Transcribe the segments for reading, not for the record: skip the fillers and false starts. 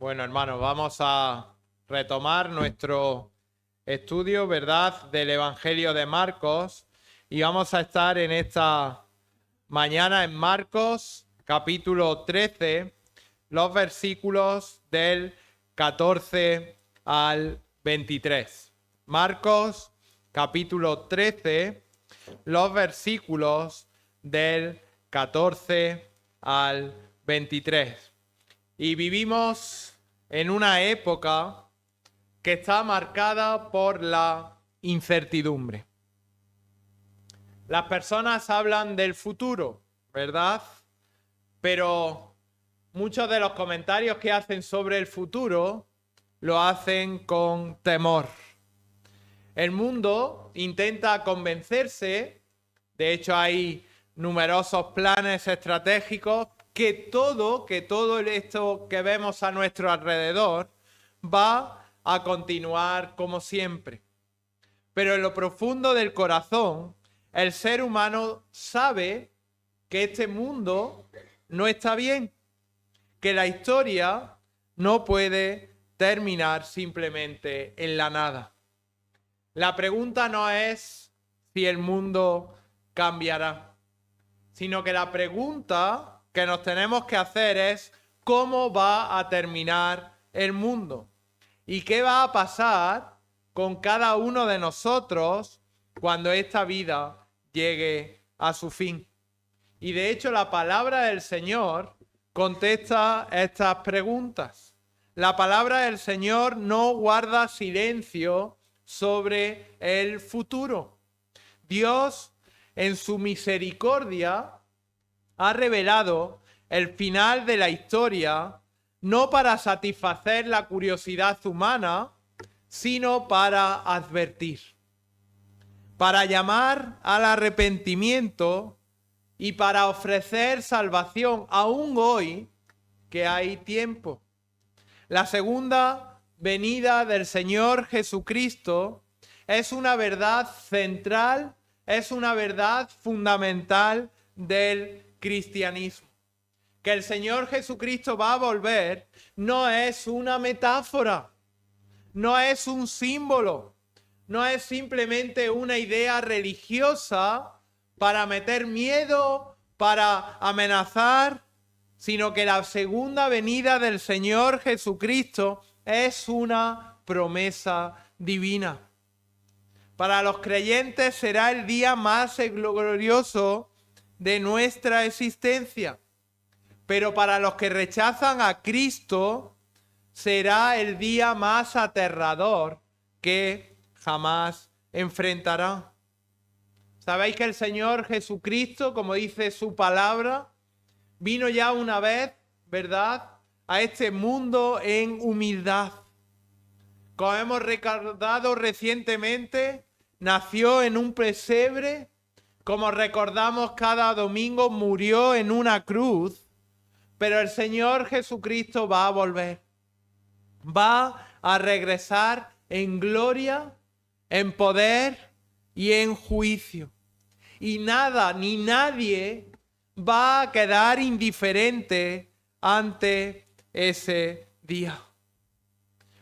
Bueno, hermanos, vamos a retomar nuestro estudio, ¿verdad?, del Evangelio de Marcos, y vamos a estar en esta mañana en Marcos, capítulo 13, los versículos del 14 al 23. Marcos, capítulo 13, los versículos del 14 al 23. Y vivimos en una época que está marcada por la incertidumbre. Las personas hablan del futuro, ¿verdad? Pero muchos de los comentarios que hacen sobre el futuro lo hacen con temor. El mundo intenta convencerse, de hecho hay numerosos planes estratégicos, que todo esto que vemos a nuestro alrededor va a continuar como siempre. Pero en lo profundo del corazón, el ser humano sabe que este mundo no está bien, que la historia no puede terminar simplemente en la nada. La pregunta no es si el mundo cambiará, sino que la pregunta que nos tenemos que hacer es cómo va a terminar el mundo y qué va a pasar con cada uno de nosotros cuando esta vida llegue a su fin. Y de hecho la palabra del Señor contesta estas preguntas. La palabra del Señor no guarda silencio sobre el futuro. Dios, en su misericordia, ha revelado el final de la historia no para satisfacer la curiosidad humana, sino para advertir, para llamar al arrepentimiento y para ofrecer salvación aún hoy que hay tiempo. La segunda venida del Señor Jesucristo es una verdad central, es una verdad fundamental del cristianismo. Que el Señor Jesucristo va a volver no es una metáfora, no es un símbolo, no es simplemente una idea religiosa para meter miedo, para amenazar, sino que la segunda venida del Señor Jesucristo es una promesa divina. Para los creyentes será el día más glorioso de nuestra existencia, pero para los que rechazan a Cristo será el día más aterrador que jamás enfrentará. Sabéis que el Señor Jesucristo, como dice su palabra, vino ya una vez, ¿verdad?, a este mundo en humildad. Como hemos recordado recientemente, nació en un pesebre. Como recordamos cada domingo, murió en una cruz, pero el Señor Jesucristo va a volver. Va a regresar en gloria, en poder y en juicio. Y nada ni nadie va a quedar indiferente ante ese día.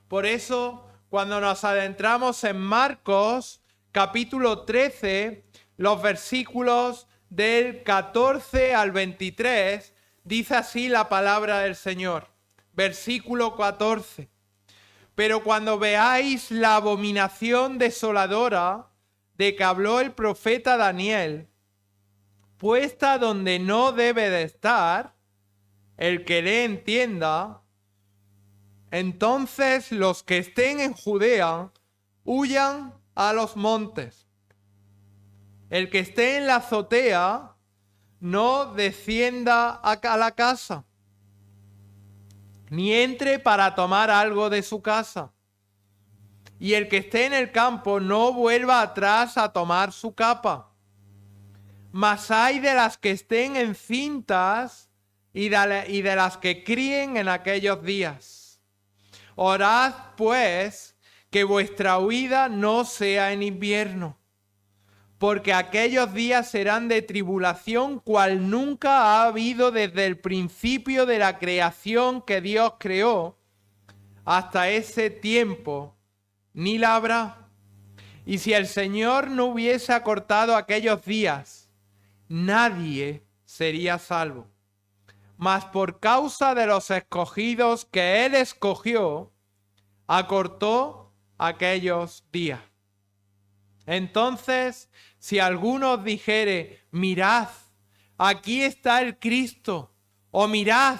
Por eso, cuando nos adentramos en Marcos, capítulo 13, los versículos del 14 al 23, dice así la palabra del Señor. Versículo 14. Pero cuando veáis la abominación desoladora de que habló el profeta Daniel, puesta donde no debe de estar, el que le entienda, entonces los que estén en Judea huyan a los montes. El que esté en la azotea no descienda a la casa, ni entre para tomar algo de su casa. Y el que esté en el campo no vuelva atrás a tomar su capa. Mas hay de las que estén encintas y de las que críen en aquellos días. Orad, pues, que vuestra huida no sea en invierno, porque aquellos días serán de tribulación cual nunca ha habido desde el principio de la creación que Dios creó, hasta ese tiempo, ni la habrá. Y si el Señor no hubiese acortado aquellos días, nadie sería salvo. Mas por causa de los escogidos que Él escogió, acortó aquellos días. Entonces, si alguno os dijere, mirad, aquí está el Cristo, o mirad,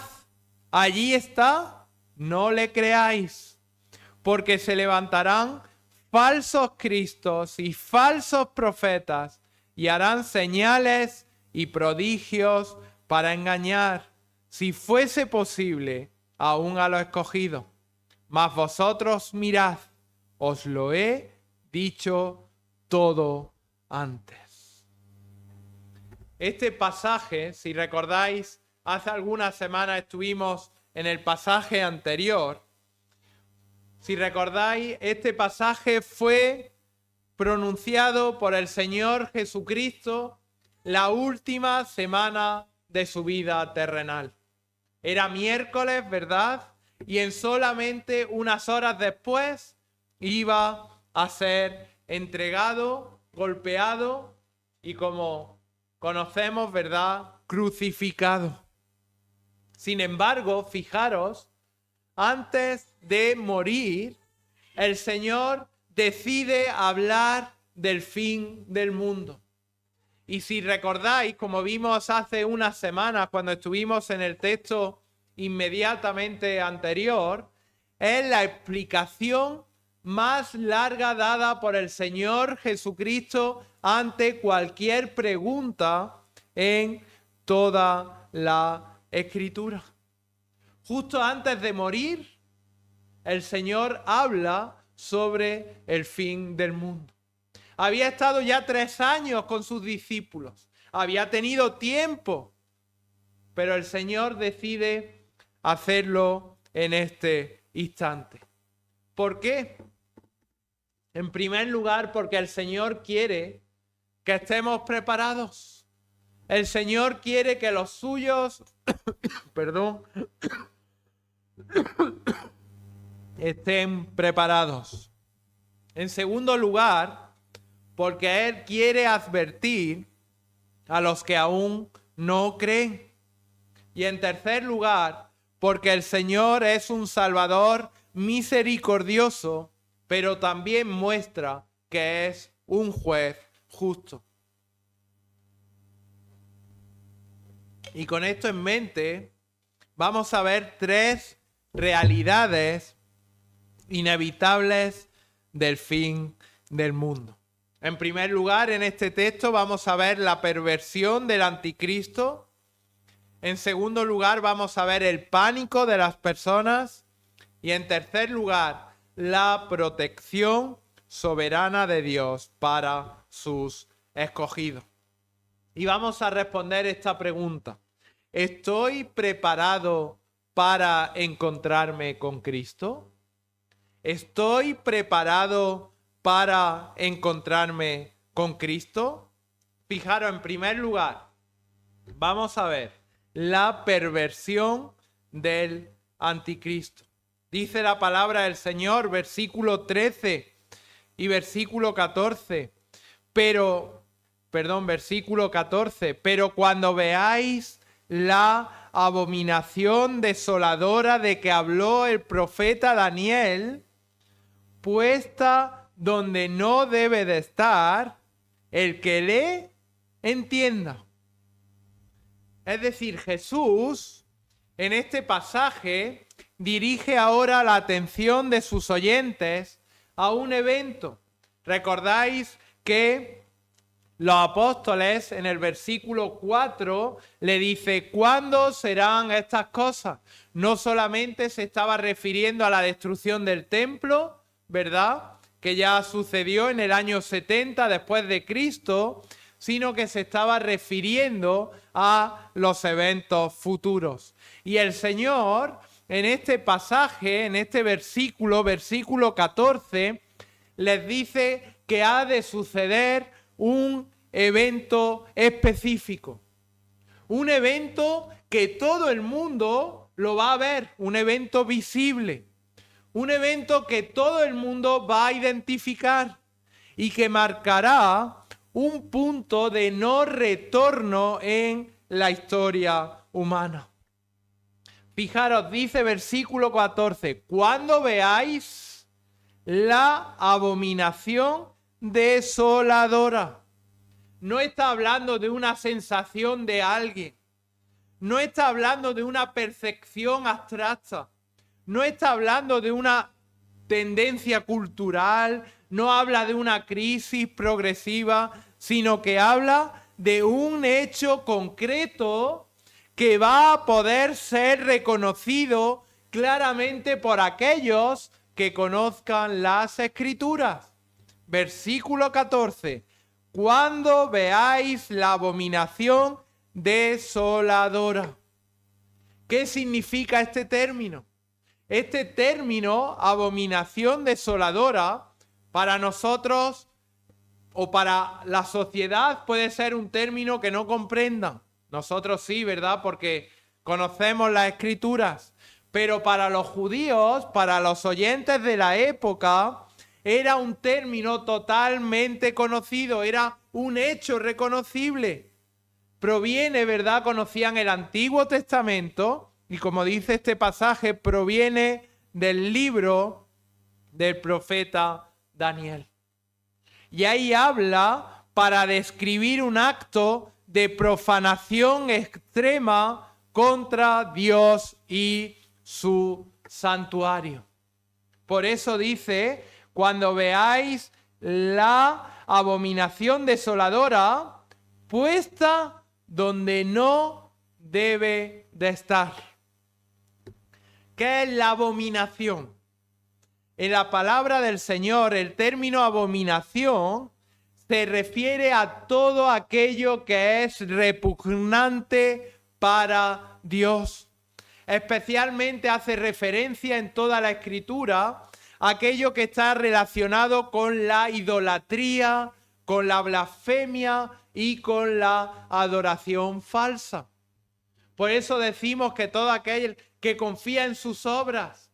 allí está, no le creáis, porque se levantarán falsos cristos y falsos profetas, y harán señales y prodigios para engañar, si fuese posible, aún a los escogidos. Mas vosotros mirad, os lo he dicho todo antes. Este pasaje, si recordáis, hace algunas semanas estuvimos en el pasaje anterior. Si recordáis, este pasaje fue pronunciado por el Señor Jesucristo la última semana de su vida terrenal. Era miércoles, ¿verdad? Y en solamente unas horas después iba a ser entregado, golpeado y, como conocemos, ¿verdad?, crucificado. Sin embargo, fijaros, antes de morir, el Señor decide hablar del fin del mundo. Y si recordáis, como vimos hace unas semanas cuando estuvimos en el texto inmediatamente anterior, es la explicación más larga dada por el Señor Jesucristo ante cualquier pregunta en toda la Escritura. Justo antes de morir, el Señor habla sobre el fin del mundo. Había estado ya 3 años con sus discípulos. Había tenido tiempo. Pero el Señor decide hacerlo en este instante. ¿Por qué? En primer lugar, porque el Señor quiere que estemos preparados. El Señor quiere que los suyos, estén preparados. En segundo lugar, porque Él quiere advertir a los que aún no creen. Y en tercer lugar, porque el Señor es un Salvador misericordioso, pero también muestra que es un juez justo. Y con esto en mente, vamos a ver 3 realidades inevitables del fin del mundo. En primer lugar, en este texto vamos a ver la perversión del anticristo. En segundo lugar, vamos a ver el pánico de las personas. Y en tercer lugar, la protección soberana de Dios para sus escogidos. Y vamos a responder esta pregunta. ¿Estoy preparado para encontrarme con Cristo? ¿Estoy preparado para encontrarme con Cristo? Fijaros, en primer lugar, vamos a ver la perversión del anticristo. Dice la palabra del Señor, versículo 13 y versículo 14. Versículo 14. Pero cuando veáis la abominación desoladora de que habló el profeta Daniel, puesta donde no debe de estar, el que lee, entienda. Es decir, Jesús, en este pasaje, dirige ahora la atención de sus oyentes a un evento. Recordáis que los apóstoles en el versículo 4 le dice, ¿cuándo serán estas cosas? No solamente se estaba refiriendo a la destrucción del templo, ¿verdad?, que ya sucedió en el año 70 después de Cristo, sino que se estaba refiriendo a los eventos futuros. Y el Señor, en este pasaje, en este versículo 14, les dice que ha de suceder un evento específico. Un evento que todo el mundo lo va a ver, un evento visible. Un evento que todo el mundo va a identificar y que marcará un punto de no retorno en la historia humana. Fijaros, dice versículo 14, cuando veáis la abominación desoladora. No está hablando de una sensación de alguien. No está hablando de una percepción abstracta. No está hablando de una tendencia cultural. No habla de una crisis progresiva, sino que habla de un hecho concreto que va a poder ser reconocido claramente por aquellos que conozcan las Escrituras. Versículo 14. Cuando veáis la abominación desoladora. ¿Qué significa este término? Este término, abominación desoladora, para nosotros o para la sociedad puede ser un término que no comprendan. Nosotros sí, ¿verdad? Porque conocemos las Escrituras. Pero para los judíos, para los oyentes de la época, era un término totalmente conocido, era un hecho reconocible. Proviene, ¿verdad? Conocían el Antiguo Testamento y como dice este pasaje, proviene del libro del profeta Daniel. Y ahí habla para describir un acto de profanación extrema contra Dios y su santuario. Por eso dice, cuando veáis la abominación desoladora puesta donde no debe de estar. ¿Qué es la abominación? En la palabra del Señor, el término abominación se refiere a todo aquello que es repugnante para Dios. Especialmente hace referencia en toda la Escritura a aquello que está relacionado con la idolatría, con la blasfemia y con la adoración falsa. Por eso decimos que todo aquel que confía en sus obras,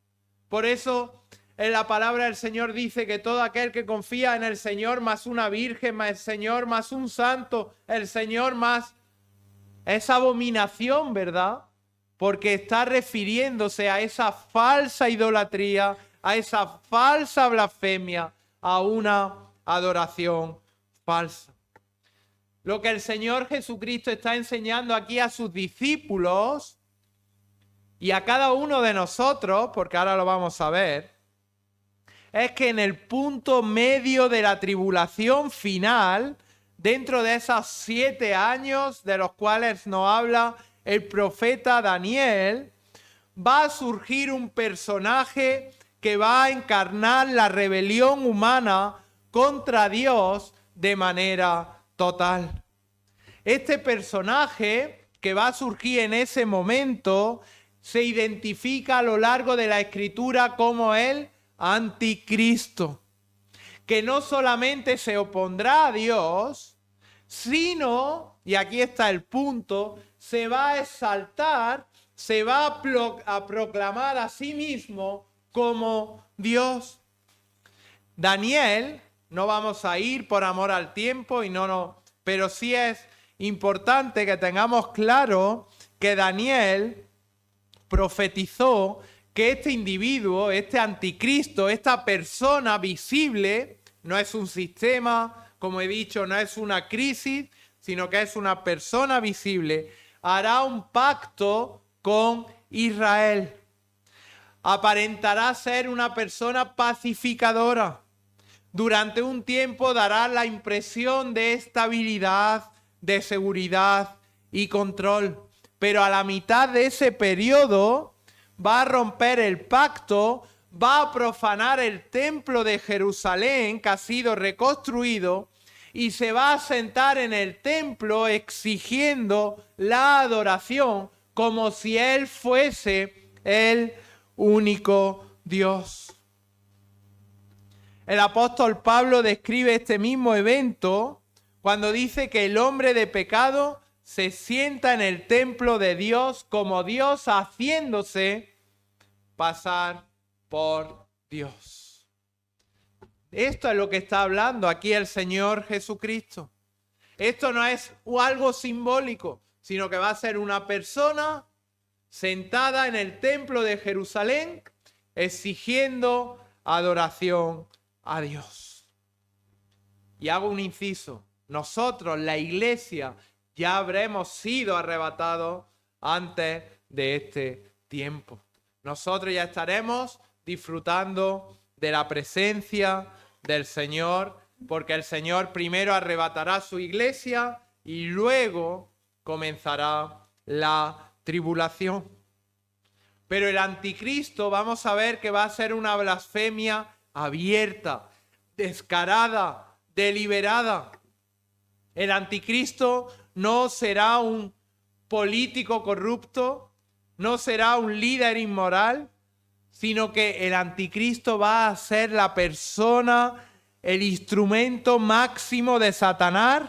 por eso en la palabra del Señor dice que todo aquel que confía en el Señor más una virgen, más el Señor más un santo, el Señor más esa abominación, ¿verdad? Porque está refiriéndose a esa falsa idolatría, a esa falsa blasfemia, a una adoración falsa. Lo que el Señor Jesucristo está enseñando aquí a sus discípulos y a cada uno de nosotros, porque ahora lo vamos a ver, es que en el punto medio de la tribulación final, dentro de esos 7 años de los cuales nos habla el profeta Daniel, va a surgir un personaje que va a encarnar la rebelión humana contra Dios de manera total. Este personaje que va a surgir en ese momento se identifica a lo largo de la Escritura como el anticristo, que no solamente se opondrá a Dios, sino, y aquí está el punto, se va a exaltar, se va a proclamar a sí mismo como Dios. Daniel, no vamos a ir por amor al tiempo pero sí es importante que tengamos claro que Daniel profetizó que este individuo, este anticristo, esta persona visible, no es un sistema, como he dicho, no es una crisis, sino que es una persona visible, hará un pacto con Israel. Aparentará ser una persona pacificadora. Durante un tiempo dará la impresión de estabilidad, de seguridad y control. Pero a la mitad de ese periodo va a romper el pacto, va a profanar el templo de Jerusalén que ha sido reconstruido y se va a sentar en el templo exigiendo la adoración como si él fuese el único Dios. El apóstol Pablo describe este mismo evento cuando dice que el hombre de pecado se sienta en el templo de Dios como Dios haciéndose pasar por Dios. Esto es lo que está hablando aquí el Señor Jesucristo. Esto no es algo simbólico, sino que va a ser una persona sentada en el templo de Jerusalén exigiendo adoración a Dios. Y hago un inciso. Nosotros, la iglesia, ya habremos sido arrebatados antes de este tiempo. Nosotros ya estaremos disfrutando de la presencia del Señor, porque el Señor primero arrebatará su iglesia y luego comenzará la tribulación. Pero el anticristo, vamos a ver que va a ser una blasfemia abierta, descarada, deliberada. El anticristo no será un político corrupto, no será un líder inmoral, sino que el anticristo va a ser la persona, el instrumento máximo de Satanás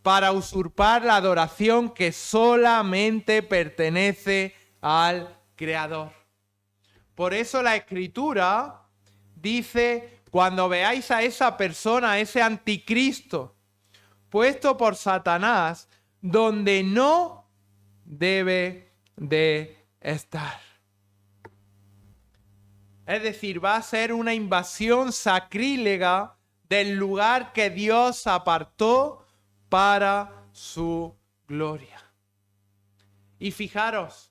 para usurpar la adoración que solamente pertenece al Creador. Por eso la Escritura dice, cuando veáis a esa persona, a ese anticristo, puesto por Satanás, donde no debe de estar. Es decir, va a ser una invasión sacrílega del lugar que Dios apartó para su gloria. Y fijaros,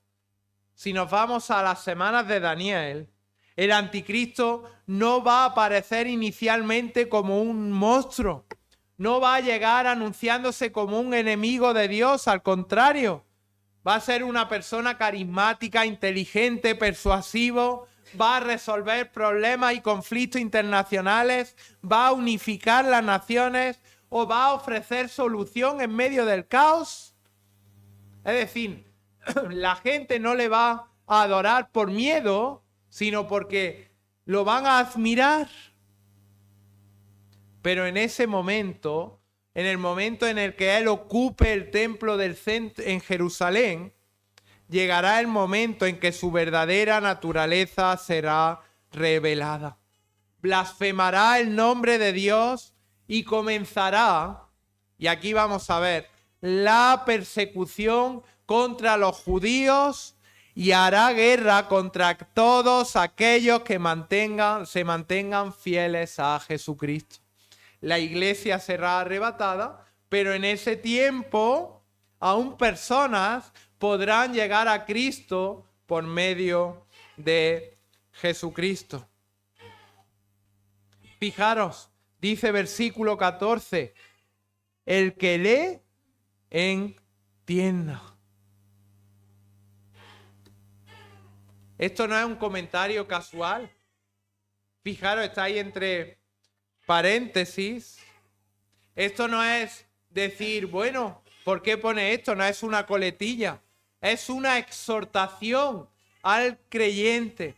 si nos vamos a las semanas de Daniel, el anticristo no va a aparecer inicialmente como un monstruo, no va a llegar anunciándose como un enemigo de Dios, al contrario, va a ser una persona carismática, inteligente, persuasivo, va a resolver problemas y conflictos internacionales, va a unificar las naciones o va a ofrecer solución en medio del caos. Es decir, la gente no le va a adorar por miedo, sino porque lo van a admirar. Pero en ese momento, en el momento en el que él ocupe el templo del centro en Jerusalén, llegará el momento en que su verdadera naturaleza será revelada. Blasfemará el nombre de Dios y comenzará, y aquí vamos a ver, la persecución contra los judíos y hará guerra contra todos aquellos que se mantengan fieles a Jesucristo. La iglesia será arrebatada, pero en ese tiempo aún personas podrán llegar a Cristo por medio de Jesucristo. Fijaros, dice versículo 14, el que lee, entienda. Esto no es un comentario casual. Fijaros, está ahí entre paréntesis. Esto no es decir, bueno, ¿por qué pone esto? No es una coletilla. Es una exhortación al creyente.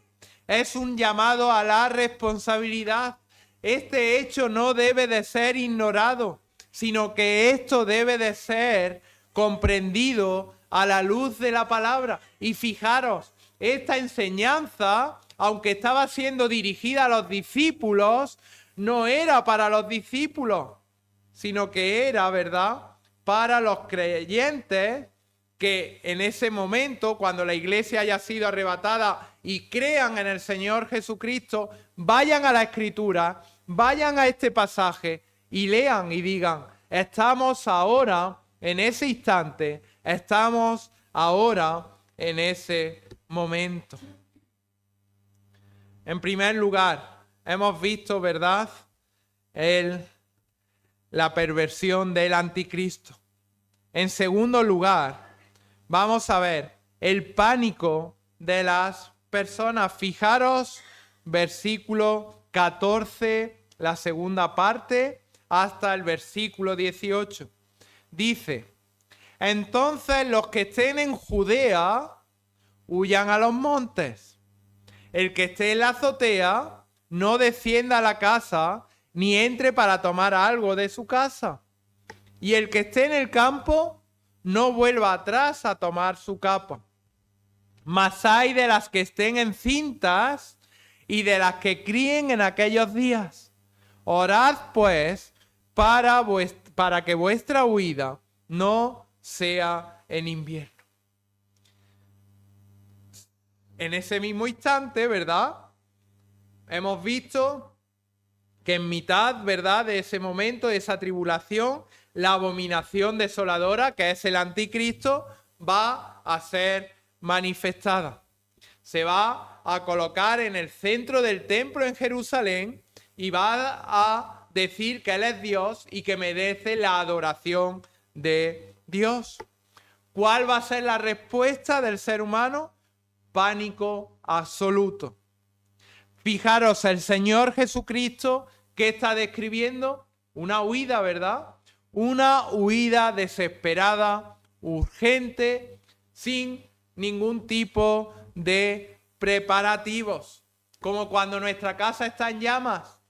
Es un llamado a la responsabilidad. Este hecho no debe de ser ignorado, sino que esto debe de ser comprendido a la luz de la palabra. Y fijaros, esta enseñanza, aunque estaba siendo dirigida a los discípulos, no era para los discípulos, sino que era, ¿verdad?, para los creyentes que en ese momento, cuando la iglesia haya sido arrebatada y crean en el Señor Jesucristo, vayan a la Escritura, vayan a este pasaje y lean y digan, estamos ahora en ese instante, estamos ahora en ese momento. En primer lugar, hemos visto, ¿verdad?, la perversión del anticristo. En segundo lugar, vamos a ver el pánico de las personas. Fijaros, versículo 14, la segunda parte, hasta el versículo 18. Dice, entonces los que estén en Judea, huyan a los montes. El que esté en la azotea, no descienda a la casa, ni entre para tomar algo de su casa. Y el que esté en el campo, no vuelva atrás a tomar su capa. Mas hay de las que estén encintas y de las que críen en aquellos días. Orad pues para que vuestra huida no sea en invierno. En ese mismo instante, ¿verdad? Hemos visto que en mitad, ¿verdad?, de ese momento, de esa tribulación, la abominación desoladora, que es el anticristo, va a ser manifestada. Se va a colocar en el centro del templo en Jerusalén y va a decir que Él es Dios y que merece la adoración de Dios. ¿Cuál va a ser la respuesta del ser humano? Pánico absoluto. Fijaros, el Señor Jesucristo, ¿qué está describiendo? Una huida, ¿verdad? Una huida desesperada, urgente, sin ningún tipo de preparativos. Como cuando nuestra casa está en llamas.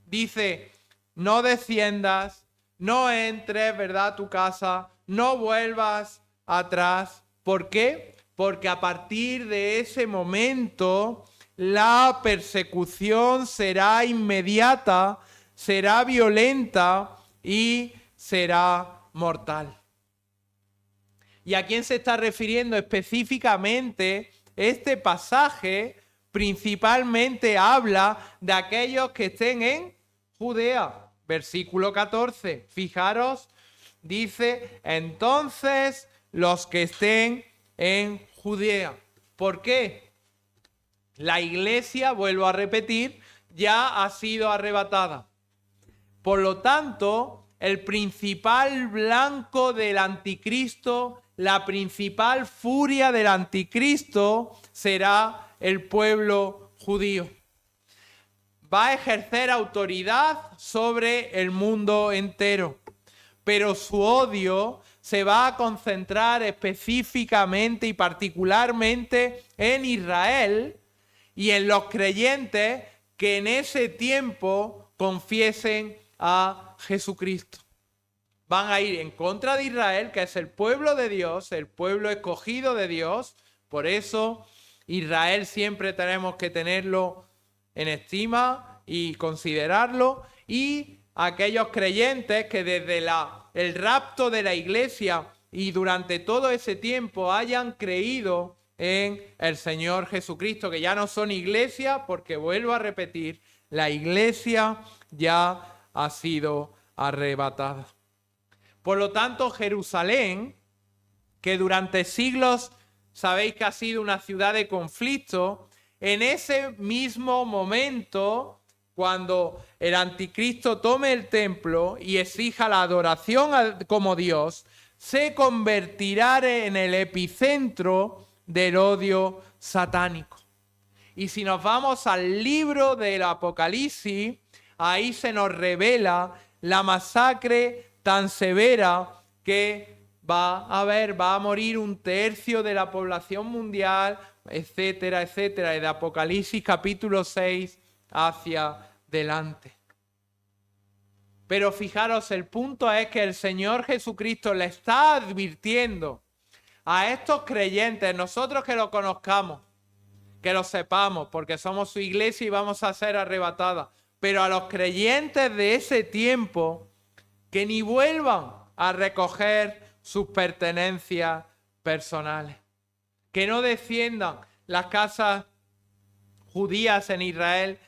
Dice, no desciendas, no entres, ¿verdad?, a tu casa, no vuelvas atrás. ¿Por qué? Porque a partir de ese momento la persecución será inmediata, será violenta y será mortal. ¿Y a quién se está refiriendo específicamente? Este pasaje principalmente habla de aquellos que estén en Judea. Versículo 14. Fijaros, dice, entonces los que estén en Judea. ¿Por qué? La iglesia, vuelvo a repetir, ya ha sido arrebatada. Por lo tanto, el principal blanco del anticristo, la principal furia del anticristo será el pueblo judío. Va a ejercer autoridad sobre el mundo entero, pero su odio se va a concentrar específicamente y particularmente en Israel y en los creyentes que en ese tiempo confiesen a Jesucristo. Van a ir en contra de Israel, que es el pueblo de Dios, el pueblo escogido de Dios. Por eso Israel siempre tenemos que tenerlo en estima y considerarlo. Y aquellos creyentes que desde el rapto de la iglesia y durante todo ese tiempo hayan creído en el Señor Jesucristo, que ya no son iglesia, porque vuelvo a repetir, la iglesia ya ha sido arrebatada. Por lo tanto, Jerusalén, que durante siglos sabéis que ha sido una ciudad de conflicto, en ese mismo momento, cuando el anticristo tome el templo y exija la adoración como Dios, se convertirá en el epicentro del odio satánico. Y si nos vamos al libro del Apocalipsis, ahí se nos revela la masacre tan severa que va a morir 1/3 de la población mundial, etcétera, etcétera, y de Apocalipsis capítulo 6 hacia adelante. Pero fijaros, el punto es que el Señor Jesucristo le está advirtiendo a estos creyentes, nosotros que lo conozcamos, que lo sepamos, porque somos su iglesia y vamos a ser arrebatadas, pero a los creyentes de ese tiempo, que ni vuelvan a recoger sus pertenencias personales, que no desciendan. Las casas judías en Israel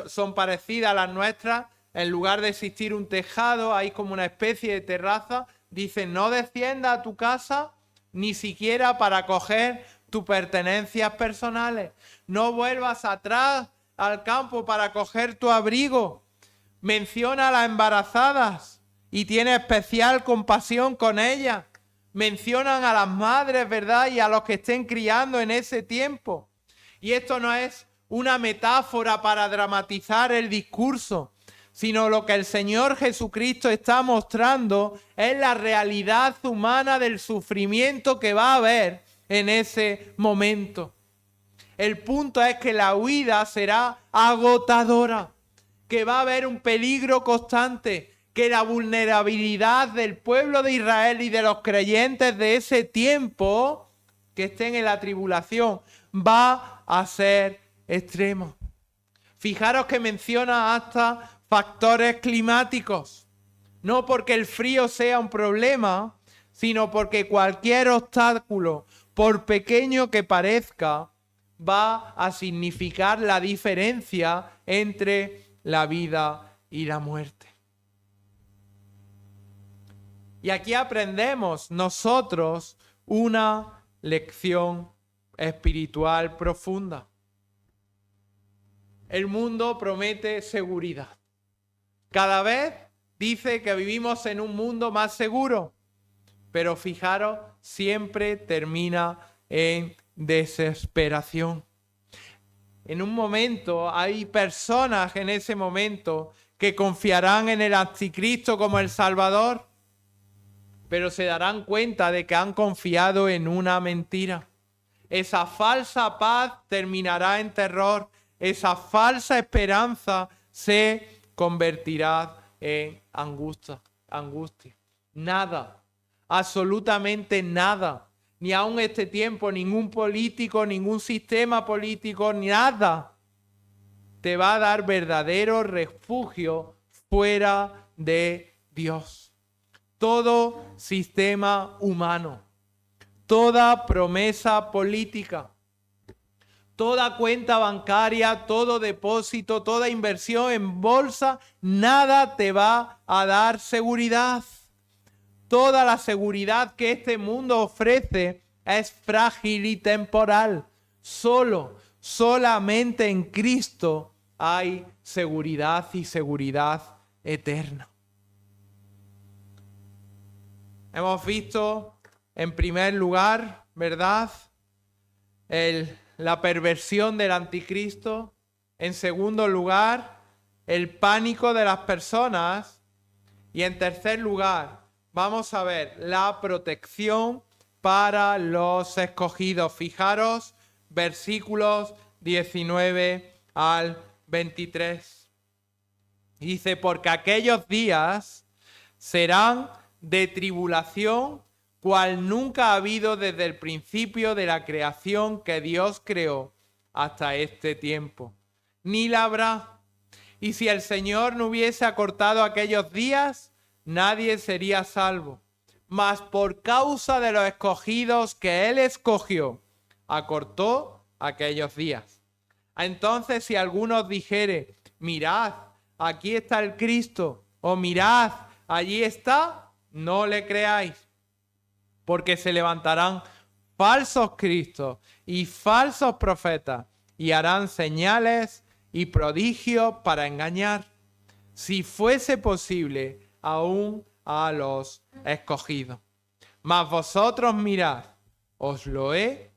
son parecidas a las nuestras. En lugar de existir un tejado, hay como una especie de terraza. Dicen, no descienda a tu casa ni siquiera para coger tus pertenencias personales. No vuelvas atrás al campo para coger tu abrigo. Menciona a las embarazadas y tiene especial compasión con ellas. Mencionan a las madres, ¿verdad? Y a los que estén criando en ese tiempo. Y esto no es una metáfora para dramatizar el discurso, sino lo que el Señor Jesucristo está mostrando es la realidad humana del sufrimiento que va a haber en ese momento. El punto es que la huida será agotadora, que va a haber un peligro constante, que la vulnerabilidad del pueblo de Israel y de los creyentes de ese tiempo que estén en la tribulación va a ser extremos. Fijaros que menciona hasta factores climáticos. No porque el frío sea un problema, sino porque cualquier obstáculo, por pequeño que parezca, va a significar la diferencia entre la vida y la muerte. Y aquí aprendemos nosotros una lección espiritual profunda. El mundo promete seguridad. Cada vez dice que vivimos en un mundo más seguro, pero fijaros, siempre termina en desesperación. En un momento hay personas en ese momento que confiarán en el anticristo como el Salvador, pero se darán cuenta de que han confiado en una mentira. Esa falsa paz terminará en terror. Esa falsa esperanza se convertirá en angustia. Nada, absolutamente nada, ni aun este tiempo, ningún político, ningún sistema político, nada te va a dar verdadero refugio fuera de Dios. Todo sistema humano, toda promesa política, toda cuenta bancaria, todo depósito, toda inversión en bolsa, nada te va a dar seguridad. Toda la seguridad que este mundo ofrece es frágil y temporal. Solamente en Cristo hay seguridad y seguridad eterna. Hemos visto, en primer lugar, ¿verdad?, la perversión del anticristo. En segundo lugar, el pánico de las personas. Y en tercer lugar, vamos a ver la protección para los escogidos. Fijaros, versículos 19 al 23. Dice, porque aquellos días serán de tribulación, cual nunca ha habido desde el principio de la creación que Dios creó hasta este tiempo, ni la habrá. Y si el Señor no hubiese acortado aquellos días, nadie sería salvo. Mas por causa de los escogidos que Él escogió, acortó aquellos días. Entonces, si alguno dijere, mirad, aquí está el Cristo, o mirad, allí está, no le creáis. Porque se levantarán falsos cristos y falsos profetas y harán señales y prodigios para engañar, si fuese posible, aún a los escogidos. Mas vosotros mirad, os lo he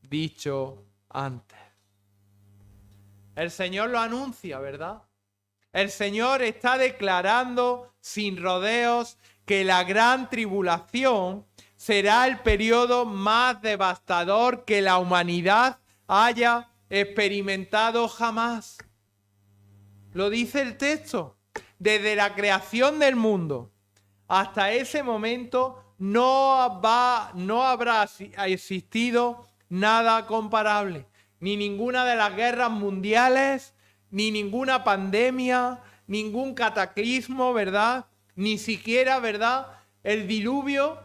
dicho antes. El Señor lo anuncia, ¿verdad? El Señor está declarando sin rodeos que la gran tribulación será el periodo más devastador que la humanidad haya experimentado jamás. Lo dice el texto. Desde la creación del mundo hasta ese momento no habrá existido nada comparable. Ni ninguna de las guerras mundiales, ni ninguna pandemia, ningún cataclismo, ¿verdad? Ni siquiera, ¿verdad?, el diluvio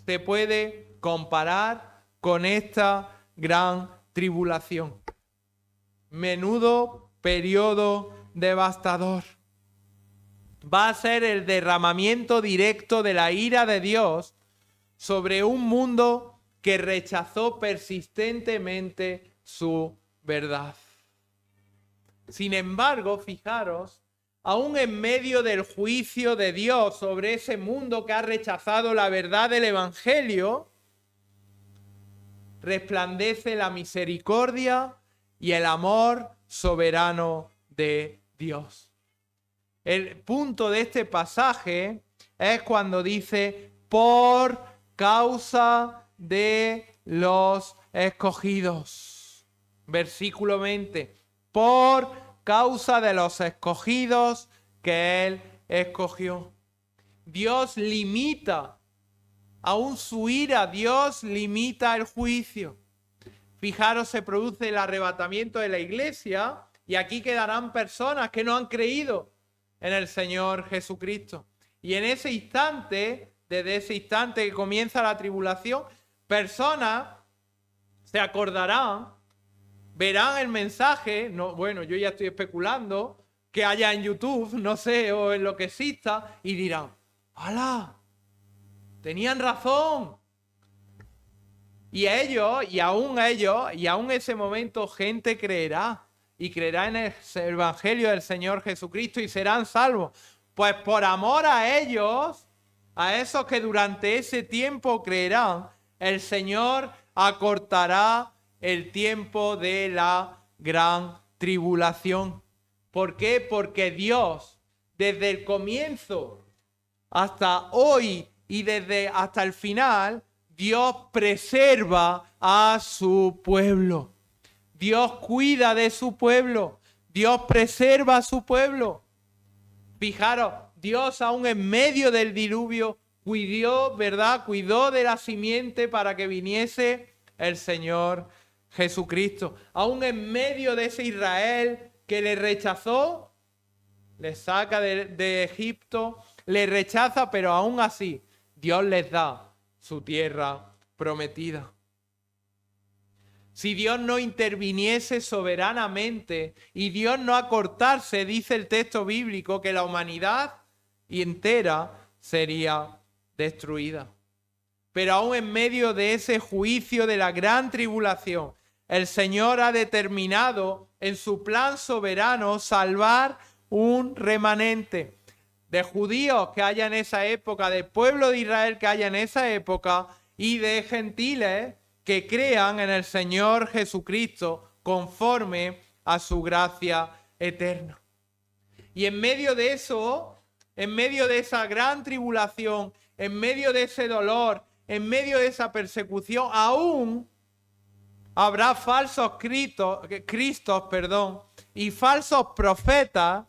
se puede comparar con esta gran tribulación. Menudo periodo devastador. Va a ser el derramamiento directo de la ira de Dios sobre un mundo que rechazó persistentemente su verdad. Sin embargo, fijaros, aún en medio del juicio de Dios sobre ese mundo que ha rechazado la verdad del Evangelio, resplandece la misericordia y el amor soberano de Dios. El punto de este pasaje es cuando dice, por causa de los escogidos. Versículo 20. Por causa de los escogidos que Él escogió. Dios limita aún su ira, Dios limita el juicio. Fijaros, se produce el arrebatamiento de la iglesia y aquí quedarán personas que no han creído en el Señor Jesucristo. Y en ese instante, desde ese instante que comienza la tribulación, personas se acordarán, verán el mensaje, no, bueno, yo ya estoy especulando, que haya en YouTube, no sé, o en lo que exista, y dirán, ¡hala! Tenían razón. Y ellos, y aún ese momento, gente creerá. Y creerá en el Evangelio del Señor Jesucristo y serán salvos. Pues por amor a ellos, a esos que durante ese tiempo creerán, el Señor acortará el tiempo de la gran tribulación. ¿Por qué? Porque Dios, desde el comienzo hasta hoy y hasta el final, Dios preserva a su pueblo. Dios cuida de su pueblo. Dios preserva a su pueblo. Fijaros, Dios aún en medio del diluvio cuidó, ¿verdad? Cuidó de la simiente para que viniese el Señor Jesucristo. Aún en medio de ese Israel que le rechazó, le saca de Egipto, le rechaza, pero aún así Dios les da su tierra prometida. Si Dios no interviniese soberanamente y Dios no acortase, dice el texto bíblico, que la humanidad entera sería destruida. Pero aún en medio de ese juicio de la gran tribulación, el Señor ha determinado en su plan soberano salvar un remanente de judíos que haya en esa época, del pueblo de Israel que haya en esa época y de gentiles que crean en el Señor Jesucristo conforme a su gracia eterna. Y en medio de eso, en medio de esa gran tribulación, en medio de ese dolor, en medio de esa persecución, aún habrá falsos cristos, y falsos profetas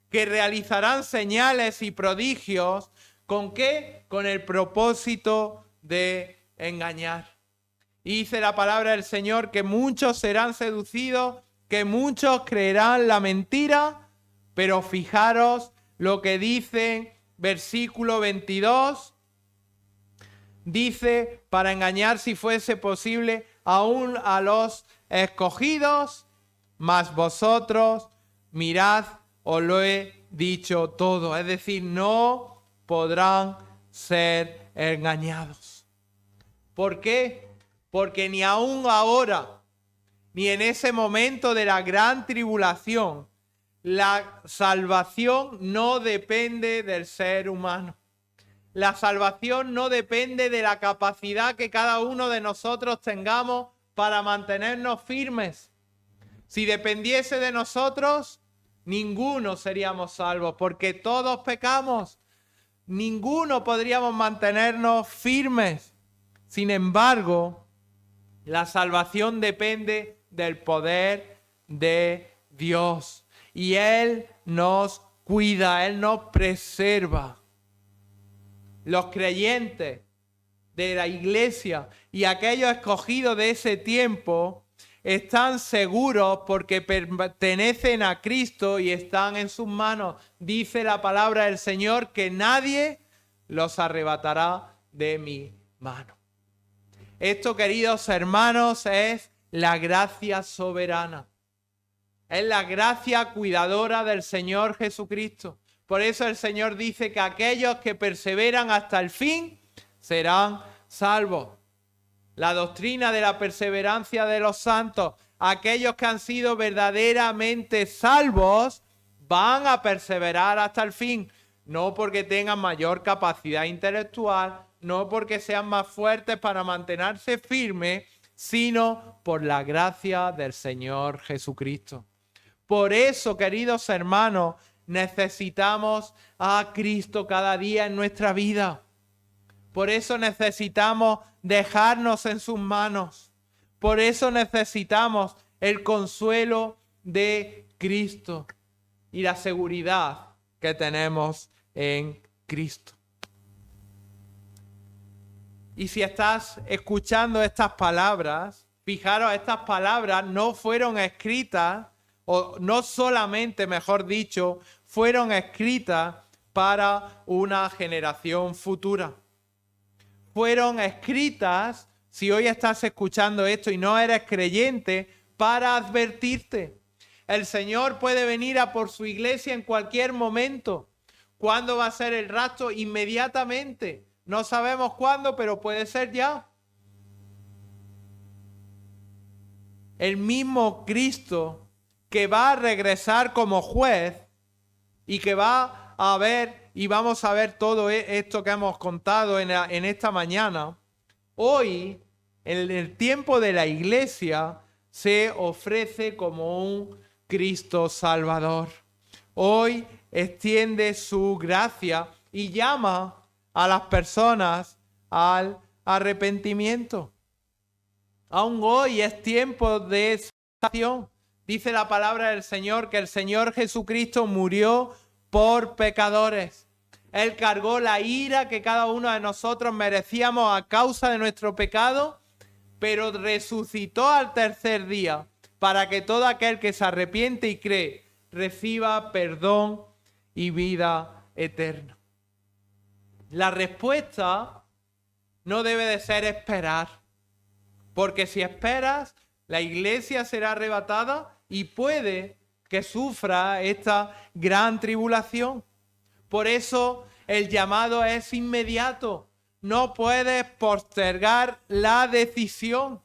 que realizarán señales y prodigios. ¿Con qué? Con el propósito de engañar. Y dice la palabra del Señor que muchos serán seducidos, que muchos creerán la mentira, pero fijaros lo que dice versículo 22. Dice, para engañar si fuese posible aún a los escogidos, mas vosotros mirad, os lo he dicho todo. Es decir, no podrán ser engañados. ¿Por qué? Porque ni aún ahora, ni en ese momento de la gran tribulación, la salvación no depende del ser humano. La salvación no depende de la capacidad que cada uno de nosotros tengamos para mantenernos firmes. Si dependiese de nosotros, ninguno seríamos salvos, porque todos pecamos. Ninguno podríamos mantenernos firmes. Sin embargo, la salvación depende del poder de Dios. Y Él nos cuida, Él nos preserva. Los creyentes de la iglesia y aquellos escogidos de ese tiempo están seguros porque pertenecen a Cristo y están en sus manos. Dice la palabra del Señor que nadie los arrebatará de mi mano. Esto, queridos hermanos, es la gracia soberana. Es la gracia cuidadora del Señor Jesucristo. Por eso el Señor dice que aquellos que perseveran hasta el fin serán salvos. La doctrina de la perseverancia de los santos, aquellos que han sido verdaderamente salvos, van a perseverar hasta el fin. No porque tengan mayor capacidad intelectual, no porque sean más fuertes para mantenerse firmes, sino por la gracia del Señor Jesucristo. Por eso, queridos hermanos, necesitamos a Cristo cada día en nuestra vida. Por eso necesitamos dejarnos en sus manos. Por eso necesitamos el consuelo de Cristo y la seguridad que tenemos en Cristo. Y si estás escuchando estas palabras, Fijaros, estas palabras no fueron escritas, o no solamente, mejor dicho, fueron escritas para una generación futura. Fueron escritas, si hoy estás escuchando esto y no eres creyente, para advertirte. El Señor puede venir a por su iglesia en cualquier momento. ¿Cuándo va a ser el rapto? Inmediatamente. No sabemos cuándo, pero puede ser ya. El mismo Cristo que va a regresar como juez y que va a ver, y vamos a ver todo esto que hemos contado en esta mañana, hoy, en el tiempo de la iglesia, se ofrece como un Cristo Salvador. Hoy extiende su gracia y llama a las personas al arrepentimiento. Aún hoy es tiempo de salvación. Dice la palabra del Señor que el Señor Jesucristo murió por pecadores. Él cargó la ira que cada uno de nosotros merecíamos a causa de nuestro pecado, pero resucitó al tercer día para que todo aquel que se arrepiente y cree reciba perdón y vida eterna. La respuesta no debe de ser esperar. Porque si esperas, la iglesia será arrebatada y puede que sufra esta gran tribulación. Por eso el llamado es inmediato. No puedes postergar la decisión.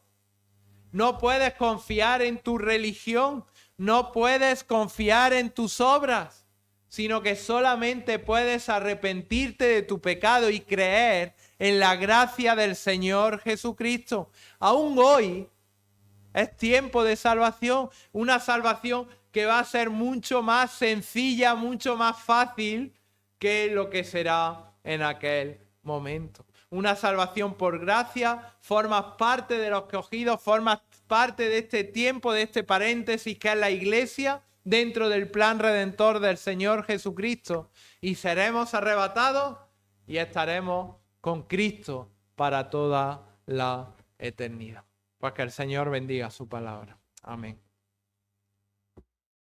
No puedes confiar en tu religión. No puedes confiar en tus obras, sino que solamente puedes arrepentirte de tu pecado y creer en la gracia del Señor Jesucristo. Aún hoy es tiempo de salvación, una salvación que va a ser mucho más sencilla, mucho más fácil que lo que será en aquel momento. Una salvación por gracia, formas parte de los escogidos, formas parte de este tiempo, de este paréntesis que es la iglesia, dentro del plan redentor del Señor Jesucristo, y seremos arrebatados y estaremos con Cristo para toda la eternidad. Pues que el Señor bendiga su palabra. Amén.